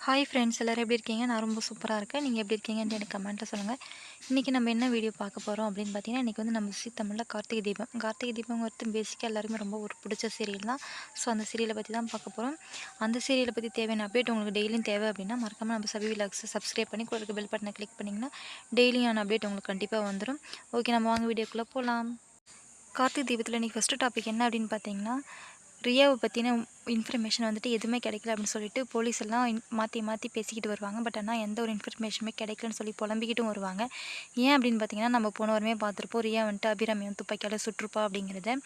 Hi friends எல்லோரும் எப்படி இருக்கீங்க? நான் ரொம்ப சூப்பராக இருக்கேன். நீங்கள் எப்படி இருக்கீங்கன்ட்டு எனக்கு கமெண்ட்டில் சொல்லுங்கள். இன்றைக்கி நம்ம என்ன வீடியோ பார்க்க போகிறோம் அப்படின்னு பார்த்தீங்கன்னா, இன்றைக்கி வந்து நம்ம ஜீ தமிழில் கார்த்திகை தீபம். கார்த்திகை தீபங்கிறது பேசிக்காக எல்லாருமே ரொம்ப ஒரு பிடிச்ச சீரியல் தான். ஸோ அந்த சீரியலை பற்றி தான் பார்க்க போகிறோம். அந்த சீரியலை பற்றி தேவையான அப்டேட் உங்களுக்கு டெய்லியும் தேவை அப்படின்னா மறக்காமல் நம்ம சபி விலாக்ஸை சப்ஸ்கிரைப் பண்ணி கூட பெல் பட்டனை கிளிக் பண்ணிங்கன்னா டெய்லியான அப்டேட் உங்களுக்கு கண்டிப்பாக வந்துடும். ஓகே, நம்ம வாங்க வீடியோக்குள்ளே போகலாம். கார்த்திகை தீபத்தில் இன்றைக்கி ஃபஸ்ட்டு டாபிக் என்ன அப்படின்னு பார்த்தீங்கன்னா, ரியாவை பற்றின இன்ஃபர்மேஷன் வந்துட்டு எதுவுமே கிடைக்கல அப்படின்னு சொல்லிட்டு போலீஸ் எல்லாம் மாற்றி மாற்றி பேசிக்கிட்டு வருவாங்க. பட் ஆனால் எந்த ஒரு இன்ஃபர்மேஷனுமே கிடைக்கலன்னு சொல்லி புலம்பிக்கிட்டும் வருவாங்க. ஏன் அப்படின்னு பார்த்தீங்கன்னா, நம்ம போன வாரமே பார்த்துருப்போம், ரியா வந்துட்டு அபிராமி வந்து துப்பாக்கியால் சுற்றுப்பா அப்படிங்கிறத.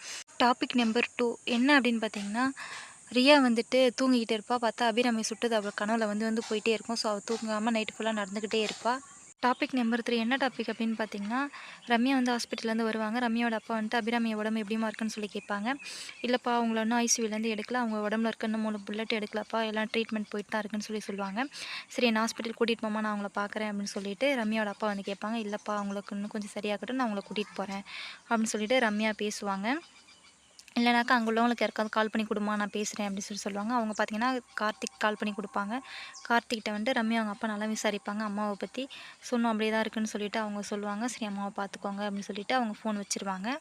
டாபிக் நம்பர் 2 என்ன அப்படின்னு பார்த்தீங்கன்னா, ரியா வந்துட்டு தூங்கிக்கிட்டு இருப்பா. பார்த்தா அபிராமி சுட்டது அவள் கனவுல வந்து வந்து போயிட்டே இருக்கும். ஸோ அவள் தூங்காமல் நைட்டு ஃபுல்லாக நடந்துக்கிட்டே இருப்பாள். டாபிக் நம்பர் 3 என்ன டாபிக் அப்படின்னு பார்த்தீங்கன்னா, ரம்யா வந்து ஹாஸ்பிட்டல்லேருந்து வருவாங்க. ரம்யாவோட அப்பா வந்துட்டு அபிராமி உடம்பு எப்படிமா இருக்குன்னு சொல்லி கேட்பாங்க. இல்லைப்பா அவங்கள இன்னும் ஐசியூலேருந்து எடுக்கல, அவங்க உடம்புல இருக்க இன்னும் 3 புல்லட் எடுக்கலப்பா, எல்லாம் ட்ரீட்மெண்ட் போயிட்டு தான் இருக்குன்னு சொல்லுவாங்க. சரி, என்ன ஹாஸ்பிட்டல் கூட்டிகிட்டு போமா, நான் அவங்கள பார்க்குறேன் அப்படின்னு சொல்லிட்டு ரம்யாவோட அப்பா வந்து கேட்பாங்க. இல்லைப்பா அவங்களுக்கு இன்னும் கொஞ்சம் சரியாகட்டும், நான் அவங்கள கூட்டிகிட்டு போகிறேன் அப்படின்னு சொல்லிட்டு ரம்யா பேசுவாங்க. இல்லைனாக்கா அங்கே உள்ளவங்களுக்கு யாருக்காவது கால் பண்ணி கொடுமா, நான் பேசுகிறேன் அப்படின்னு சொல்லுவாங்க. அவங்க பார்த்தீங்கன்னா கார்த்திக் கால் பண்ணி கொடுப்பாங்க. கார்த்திக்கிட்ட வந்துட்டு ரம்யா அவங்க அப்பா நல்லா விசாரிப்பாங்க அம்மாவை பற்றி. சொன்னோம் அப்படியே தான் இருக்குன்னு சொல்லிட்டு அவங்க சொல்லுவாங்க. சரி, அம்மாவை பார்த்துக்கோங்க அப்படின்னு சொல்லிட்டு அவங்க ஃபோன் வச்சுருவாங்க.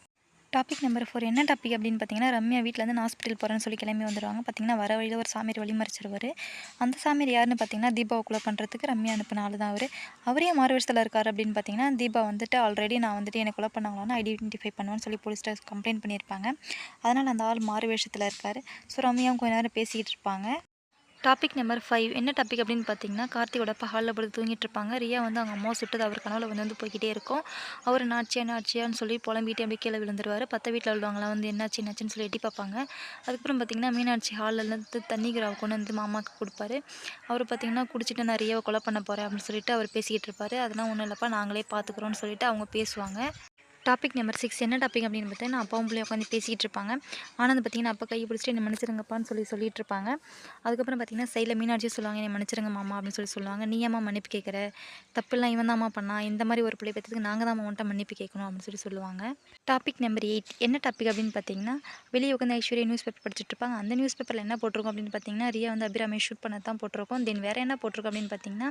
டாபிக் நம்பர் 4 என்ன டாபிக் அப்படின்னு பார்த்தீங்கன்னா, ரம்யா வீட்டிலேருந்து நான் ஹாஸ்பிட்டல் போகிறேன்னு சொல்லி கிளம்பி வந்துடுவாங்க. பார்த்தீங்கன்னா வர வழியில் ஒரு சாமியார் வழிமறிச்சிருவார். அந்த சாமியார் யாருன்னு பார்த்தீங்கன்னா, தீபாவை கொலை பண்ணுறதுக்கு ரம்யா அனுப்பின ஆள் தான் அவர். அவரே மாறு வேஷத்தில் இருக்கார் அப்படின்னு பார்த்தீங்கன்னா, தீபா வந்துட்டு ஆல்ரெடி நான் வந்துட்டு என்னை கொலை பண்ணாங்களான்னு ஐடென்டிஃபை பண்ணுவேன்னு சொல்லி போலீஸ்ட்ட கம்ப்ளைண்ட் பண்ணியிருப்பாங்க. அதனால் அந்த ஆள் மாறு வேஷத்தில் இருக்கார். ஸோ ரம்யாவும் கொஞ்ச நேரம் பேசிக்கிட்டு இருப்பாங்க. டாபிக் நம்பர் 5 என்ன டாபிக் அப்படின்னு பார்த்தீங்கன்னா, கார்த்தியோட அப்பா ஹாலில் படுத்து தூங்கிட்டு இருப்பாங்க. ரியா வந்து அவங்க அம்மாவை சுட்டது அவர் கனவுல வந்து போய்கிட்டே இருக்கும். அவர் என்னாச்சியான்னு சொல்லி புலம்பிட்டு அப்படியே கீழே விழுந்துருவார். வீட்டில் உள்ளவங்களாம் வந்து என்னாச்சுன்னு சொல்லி எட்டி பார்ப்பாங்க. அதுக்கப்புறம் பார்த்தீங்கன்னா, மீனாட்சி ஹாலிலேருந்து தண்ணி கிராவை கொண்டு வந்து மாமாவுக்கு கொடுப்பாரு. அவர் பார்த்தீங்கன்னா குடிச்சிட்டு நான் ரியாவை கொலை பண்ண போகிறேன் அப்படின்னு சொல்லிட்டு அவர் பேசிக்கிட்டு இருப்பார். அதெல்லாம் ஒன்றும் இல்லைப்பா, நாங்களே பார்த்துக்குறோன்னு சொல்லிட்டு அவங்க பேசுவாங்க. டாபிக் நம்பர் 6 என்ன டாபிக் அப்படின்னு பார்த்தீங்கன்னா, அப்பாவும் பிள்ளையும் உட்காந்து பேசிகிட்டு இருப்பாங்க. ஆனந்த் பார்த்தீங்கன்னா அப்பா கையை பிடிச்சிட்டு என்னை மன்னிச்சிருங்கப்பான்னு சொல்லிட்டு இருப்பாங்க. அதுக்கப்புறம் பார்த்தீங்கன்னா சைடில் மீனாட்சி சொல்லுவாங்க, என்னை மன்னிச்சிருங்க மாமா அப்படின்னு சொல்லுவாங்க. நீ ஏம்மா மன்னிப்பு கேட்குற, தப்புலாம் இவன் தான்மா பண்ணா, இந்த மாதிரி ஒரு பிள்ளை பற்றதுக்கு நாங்கள் தான் அவன்கிட்ட மன்னிப்பு கேட்கணும் அப்படின்னு சொல்லுவாங்க. டாபிக் நம்பர் 8 என்ன டாபிக் அப்படின்னு பார்த்தீங்கன்னா, வெளியே உட்காந்து ஐஸ்வர்யா நியூஸ் பேப்பர் படிச்சுட்டு இருப்பாங்க. அந்த நியூஸ் பேப்பரில் என்ன போட்டிருக்கோம் அப்படின்னு பார்த்தீங்கன்னா, ரியா வந்து அபிராமி ஷூட் பண்ண தான் போட்டிருக்கோம். தென் வேறு என்ன போட்டிருக்கோம் அப்படின்னு பார்த்தீங்கன்னா,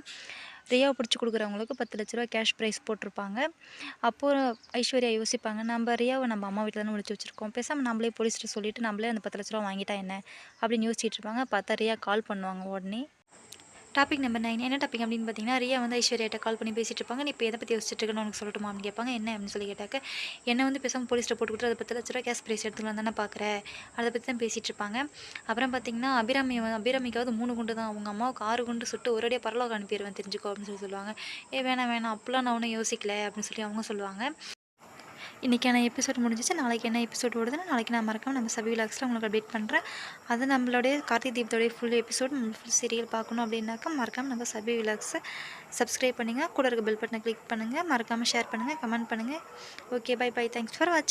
ரியாவை பிடிச்சி கொடுக்குறவங்களுக்கு 10 லட்ச ரூபா கேஷ் ப்ரைஸ் போட்டிருப்பாங்க. அப்போது ஐஸ்வர்யா யோசிப்பாங்க, நம்ம ரியாவை நம்ம அம்மா வீட்டில் தானே ஒழிச்சு வச்சுருக்கோம், பேசாமல் நம்மளே போலீஸ்ட்டு சொல்லிவிட்டு நம்மளே அந்த 10 லட்ச ரூபா வாங்கிட்டா என்ன அப்படின்னு யோசிச்சுட்டு இருப்பாங்க. பார்த்தா ரியா கால் பண்ணுவாங்க உடனே. டாபிக் நம்பர் 9 என்ன டாபிக் அப்படின்னு பார்த்தீங்கன்னா, ரியா வந்து ஐஸ்வர்யாட்ட கால் பண்ணி பேசிகிட்டு இருப்பாங்க. நீ இப்போ எதை பற்றி யோசிச்சுட்டு இருக்கேன்னு உனக்கு சொல்லட்டுமா அப்படின்னு கேட்பாங்க. என்ன அப்படின்னு சொல்லி கேட்டாக்க, என்ன வந்து பேசாமல் போலீஸில் போட்டு கொடுத்து அதை 10 லட்ச ரூபா கேஷ் ப்ரைஸ் எடுத்துக்கலாம் தானே பார்க்குற, அதை பற்றி தான் பேசிகிட்டு இருப்பாங்க. அப்புறம் பார்த்தீங்கன்னா, அபிராமிக்காவது 3 குண்டு தான், அவங்க அம்மாவுக்கு 6 குண்டு சுட்டு ஒரேடியாக பரலோகம் அனுப்பிடுவேன் தெரிஞ்சுக்கோ அப்படின்னு சொல்லுவாங்க. வேணாம் அப்படிலாம் நான் ஒன்றும் யோசிக்கல அப்படின்னு சொல்லி அவங்க சொல்லுவாங்க. இன்றைக்கான எபிசோட் முடிஞ்சிச்சு. நாளைக்கு என்ன எபிசோட் ஓடுதுன்னா நாளைக்கு நான் மறக்காமல் நம்ம சபி விலாக்ஸில் உங்களுக்கு அப்டேட் பண்ணுறேன். அது நம்மளுடைய கார்த்திகை தீபத்தோடைய ஃபுல் எபிசோட் ஃபுல் சீரியல் பார்க்கணும் அப்படின்னாக்கா மறக்காமல் நம்ம சபி விலாக்ஸை சப்ஸ்கிரைப் பண்ணுங்கள். கூட இருக்க பெல் பட்டனை கிளிக் பண்ணுங்கள். மறக்காமல் ஷேர் பண்ணுங்கள், கமெண்ட் பண்ணுங்கள். Okay, by. தேங்க்ஸ் ஃபார் வாட்சிங்.